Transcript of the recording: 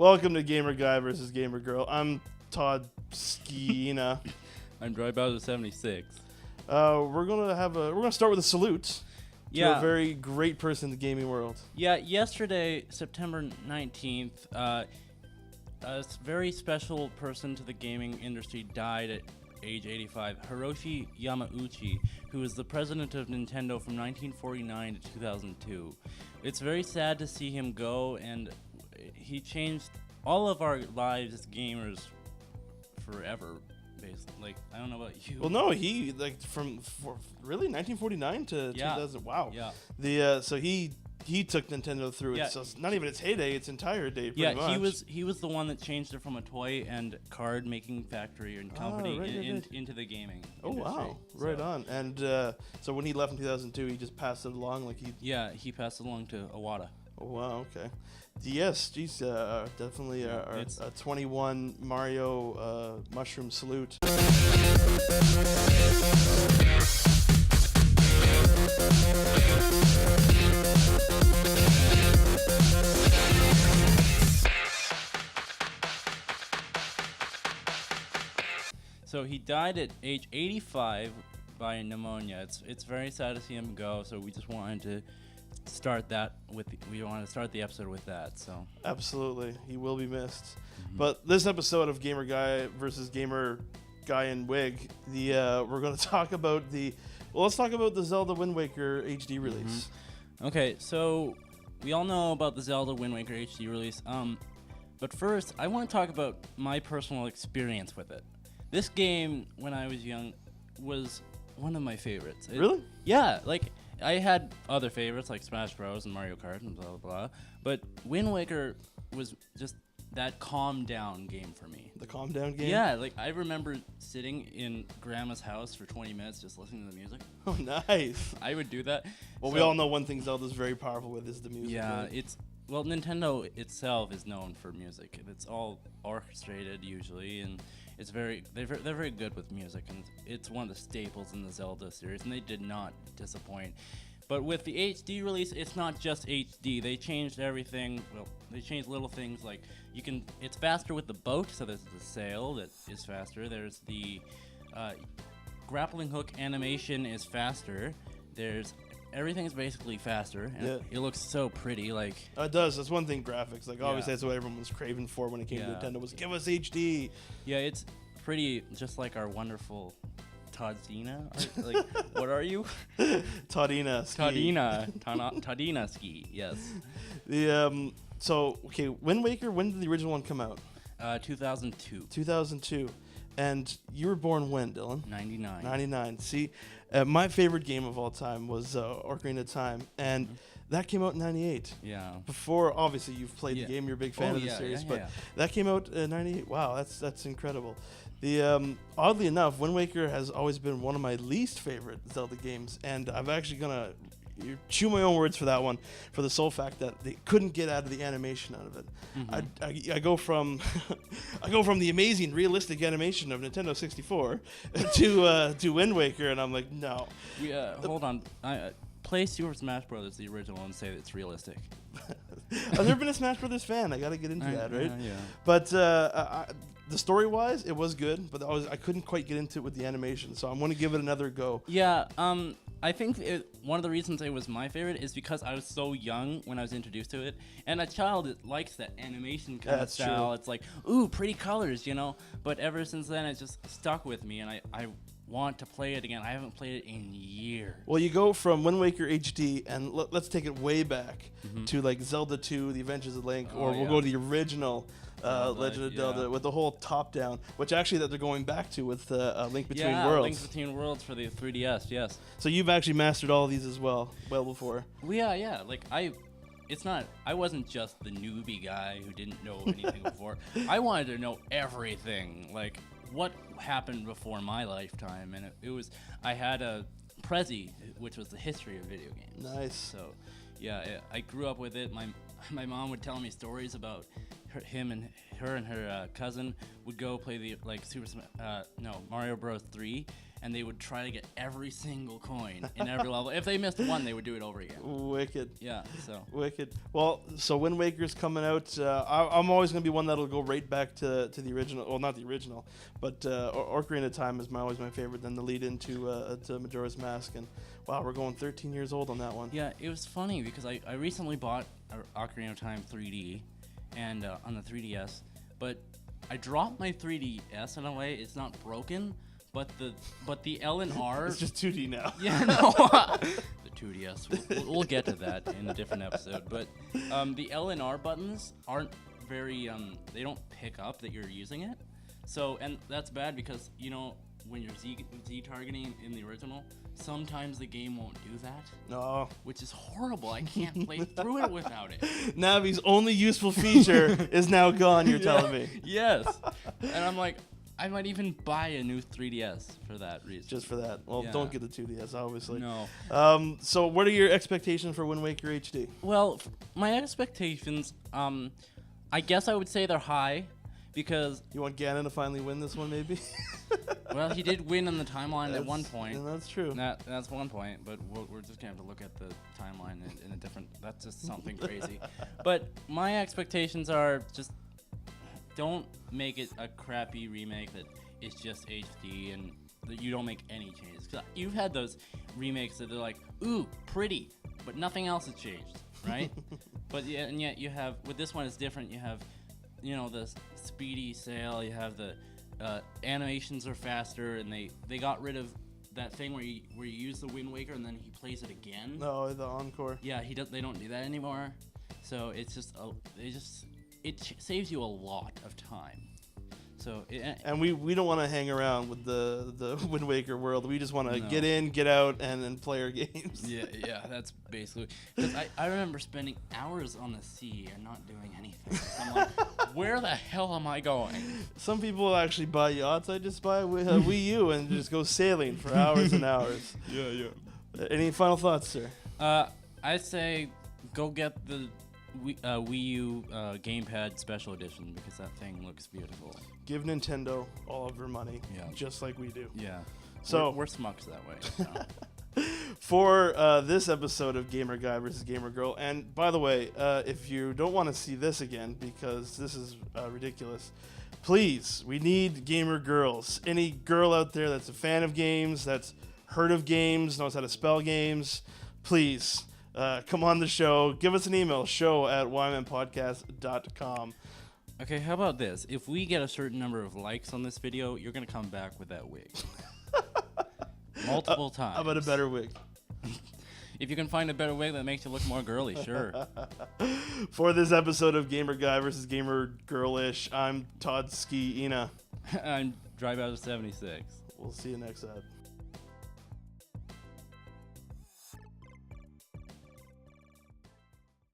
Welcome to Gamer Guy versus Gamer Girl. I'm Todd Skeena. I'm Dry Bowser 76. We're gonna start with a salute to a very great person in the gaming world. Yeah, yesterday, September 19th, a very special person to the gaming industry died at age 85. Hiroshi Yamauchi, who was the president of Nintendo from 1949 to 2002. It's very sad to see him go, and he changed all of our lives as gamers forever. Basically, like, I don't know about you. Well, no, he really 1949 to 2000. Wow. Yeah. So he took Nintendo through it. So it's not even its heyday; its entire day. Pretty much. He was the one that changed it from a toy and card making factory and company into the gaming. Oh industry. Wow! Right on. And so when he left in 2002, he just passed it along like he. Yeah, he passed it along to Iwata. Oh wow! Okay. Yes, geez, definitely a 21 Mario mushroom salute. So he died at age 85 by pneumonia. It's very sad to see him go. So we just wanted to start the episode with that. So absolutely, he will be missed. Mm-hmm. But this episode of Gamer Guy versus Gamer Guy in Wig, we're going to talk about let's talk about the Zelda Wind Waker HD release. Mm-hmm. Okay, so we all know about the Zelda Wind Waker HD release. But first, I want to talk about my personal experience with it. This game, when I was young, was one of my favorites. Really? Yeah, like, I had other favorites like Smash Bros. And Mario Kart and blah, blah, blah. But Wind Waker was just that calm down game for me. The calm down game? Yeah, like, I remember sitting in Grandma's house for 20 minutes just listening to the music. Oh, nice. I would do that. Well, we all know one thing Zelda's very powerful with is the music. Yeah, right? Well, Nintendo itself is known for music. It's all orchestrated usually, and they're very good with music, and it's one of the staples in the Zelda series, and they did not disappoint. But with the HD release, it's not just HD. They changed everything. Well, they changed little things like it's faster with the boat, so there's the sail that is faster. There's the grappling hook animation is faster. Everything is basically faster, and it looks so pretty. Like it does. That's one thing. Graphics, like obviously, that's what everyone was craving for when it came to Nintendo. Was give us HD. Yeah, it's pretty, just like our wonderful Toddina. Like, what are you? Toddina ski. Toddina ski. Yes. So okay, Wind Waker. When did the original one come out? 2002. 2002. And you were born when, Dylan? 99. 99. See, my favorite game of all time was Ocarina of Time, and that came out in 98. Yeah. Before, obviously, you've played the game, you're a big fan of the series, but that came out in 98. Wow, that's incredible. Oddly enough, Wind Waker has always been one of my least favorite Zelda games, and I'm actually gonna chew my own words for that one, for the sole fact that they couldn't get out of the animation out of it. Mm-hmm. I go from the amazing realistic animation of Nintendo 64 to Wind Waker, and I'm like, no. Hold on. Play Super Smash Bros. The original and say it's realistic. I've never been a Smash Brothers fan. I got to get into that, right? Yeah. But the story-wise, it was good, but I couldn't quite get into it with the animation, so I'm going to give it another go. Yeah. I think one of the reasons it was my favorite is because I was so young when I was introduced to it, and a child likes that animation kind of style. True. It's like, ooh, pretty colors, you know. But ever since then, it just stuck with me, and I want to play it again. I haven't played it in years. Well, you go from Wind Waker HD, and let's take it way back to like Zelda 2, The Adventures of Link, or we'll go to the original Legend of Zelda with the whole top-down, which actually that they're going back to with Link Between Worlds. Link Between Worlds for the 3DS, yes. So you've actually mastered all of these as well before. Well, yeah. Like, I wasn't just the newbie guy who didn't know anything before. I wanted to know everything, like what happened before my lifetime, and I had a Prezi, which was the history of video games. Nice. So, yeah, I grew up with it. My mom would tell me stories about her and her cousin would go play the Mario Bros. 3, and they would try to get every single coin in every level. If they missed one, they would do it over again. Wicked. Yeah, so. Wicked. Well, so Wind Waker's coming out. I'm always going to be one that'll go right back to the original. Well, not the original, but Ocarina of Time is always my favorite. Then the lead into to Majora's Mask. And wow, we're going 13 years old on that one. Yeah, it was funny because I recently bought Ocarina of Time 3D and on the 3DS, but I dropped my 3DS in a way. It's not broken. But the L and R. It's just 2D now. Yeah, no. The 2DS. We'll get to that in a different episode. But the L and R buttons aren't very. They don't pick up that you're using it. So, and that's bad because when you're Z targeting in the original, sometimes the game won't do that. No. Which is horrible. I can't play through it without it. Navi's only useful feature is now gone. You're telling me. Yes. And I'm like, I might even buy a new 3DS for that reason. Just for that. Well, don't get the 2DS, obviously. No. So what are your expectations for Wind Waker HD? Well, my expectations, I guess I would say they're high because... You want Ganon to finally win this one, maybe? Well, he did win on the timeline at one point. And that's true. That's one point, but we're just going to have to look at the timeline in a different... That's just something crazy. But my expectations are just... Don't make it a crappy remake that is just HD and that you don't make any changes. 'Cause you've had those remakes that they're like, ooh, pretty, but nothing else has changed, right? But yeah, and yet you have, with this one it's different. You have, the speedy sail. You have the animations are faster, and they got rid of that thing where you use the Wind Waker and then he plays it again. No, the encore. Yeah, they don't do that anymore. So it's just it saves you a lot of time. So and we don't want to hang around with the Wind Waker world. We just want to get in, get out, and then play our games. Yeah, that's basically. Because I remember spending hours on the sea and not doing anything. So I'm like, where the hell am I going? Some people actually buy yachts. I just buy a Wii U and just go sailing for hours and hours. Yeah. Any final thoughts, sir? I'd say go get the Wii U gamepad special edition because that thing looks beautiful. Give Nintendo all of their money, just like we do. Yeah. So we're smucks that way. For this episode of Gamer Guy versus Gamer Girl, and by the way, if you don't want to see this again because this is ridiculous, please, we need gamer girls. Any girl out there that's a fan of games, that's heard of games, knows how to spell games, please. Come on the show. Give us an email, show@ymanpodcast.com. Okay, how about this? If we get a certain number of likes on this video, you're going to come back with that wig. Multiple times. How about a better wig? If you can find a better wig that makes you look more girly, sure. For this episode of Gamer Guy versus Gamer Girlish, I'm Todd Ski Ina. I'm Drive Out of 76. We'll see you next time.